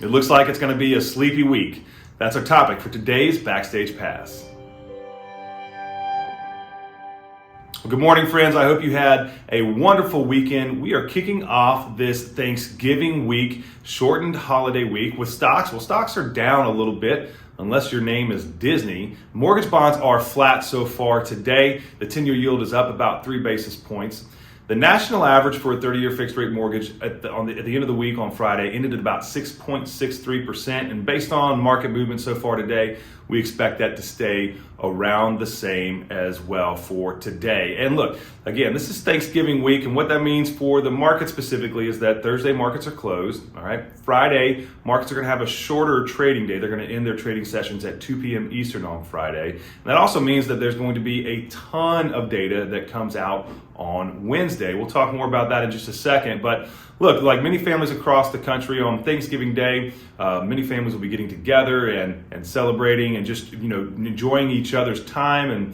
It looks like it's going to be a sleepy week. That's our topic for today's Backstage Pass. Well, good morning, friends. I hope you had a wonderful weekend. We are kicking off this Thanksgiving week, shortened holiday week with stocks. Well, stocks are down a little bit, unless your name is Disney. Mortgage bonds are flat so far today. The 10-year yield is up about 3 basis points. The national average for a 30-year fixed rate mortgage at the end of the week on Friday ended at about 6.63%. And based on market movement so far today, we expect that to stay around the same as well for today. And look, again, this is Thanksgiving week, and what that means for the market specifically is that Thursday markets are closed. All right, Friday markets are going to have a shorter trading day. They're going to end their trading sessions at 2 p.m. Eastern on Friday. And that also means that there's going to be a ton of data that comes out on Wednesday. We'll talk more about that in just a second, but look, like many families across the country on Thanksgiving Day, many families will be getting together and celebrating and just, enjoying each other's time and,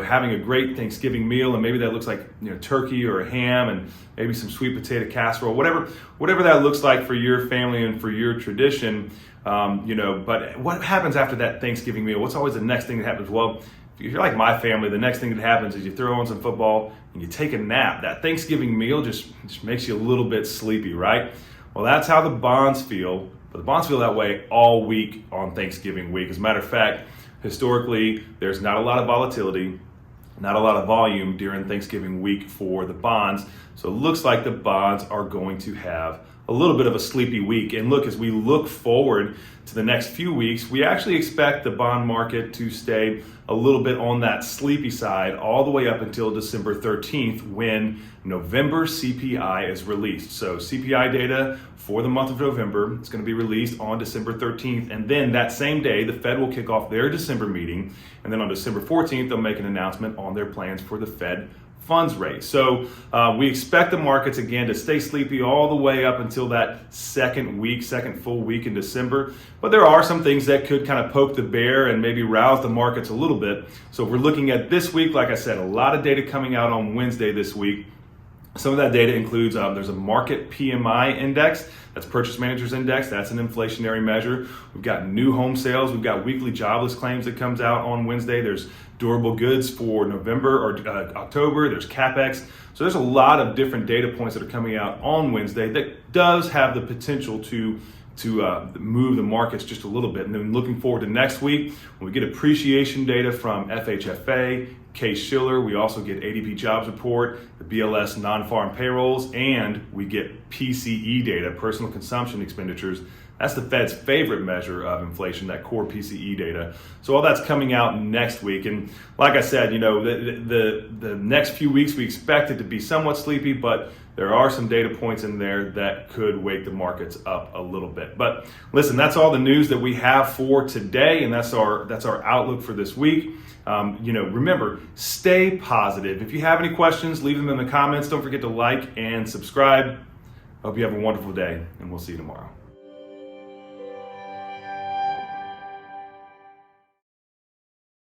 having a great Thanksgiving meal. And maybe that looks like, turkey or a ham and maybe some sweet potato casserole, whatever that looks like for your family and for your tradition. But what happens after that Thanksgiving meal? What's always the next thing that happens? Well, if you're like my family, the next thing that happens is you throw on some football and you take a nap. That Thanksgiving meal just makes you a little bit sleepy, right? Well, that's how the bonds feel. But the bonds feel that way all week on Thanksgiving week. As a matter of fact, historically, there's not a lot of volatility, not a lot of volume during Thanksgiving week for the bonds. So it looks like the bonds are going to have a little bit of a sleepy week. And look, as we look forward to the next few weeks, we actually expect the bond market to stay a little bit on that sleepy side all the way up until December 13th when November CPI is released. So CPI data for the month of November is going to be released on December 13th. And then that same day, the Fed will kick off their December meeting. And then on December 14th, they'll make an announcement on their plans for the Fed funds rate. So we expect the markets again to stay sleepy all the way up until that second full week in December. But there are some things that could kind of poke the bear and maybe rouse the markets a little bit. So if we're looking at this week, like I said, a lot of data coming out on Wednesday this week. Some of that data includes there's a market PMI index, that's Purchase Managers Index, that's an inflationary measure. We've got new home sales, we've got weekly jobless claims that comes out on Wednesday. There's durable goods for November or October, there's CapEx. So there's a lot of different data points that are coming out on Wednesday that does have the potential to move the markets just a little bit. And then looking forward to next week, when we get appreciation data from FHFA, Case-Shiller, we also get ADP jobs report, the BLS non-farm payrolls, and we get PCE data, personal consumption expenditures. That's the Fed's favorite measure of inflation, that core PCE data. So all that's coming out next week. And like I said, the next few weeks we expect it to be somewhat sleepy, but there are some data points in there that could wake the markets up a little bit. But listen, that's all the news that we have for today, and that's our outlook for this week. Remember, stay positive. If you have any questions, leave them in the comments. Don't forget to like and subscribe. Hope you have a wonderful day, and we'll see you tomorrow.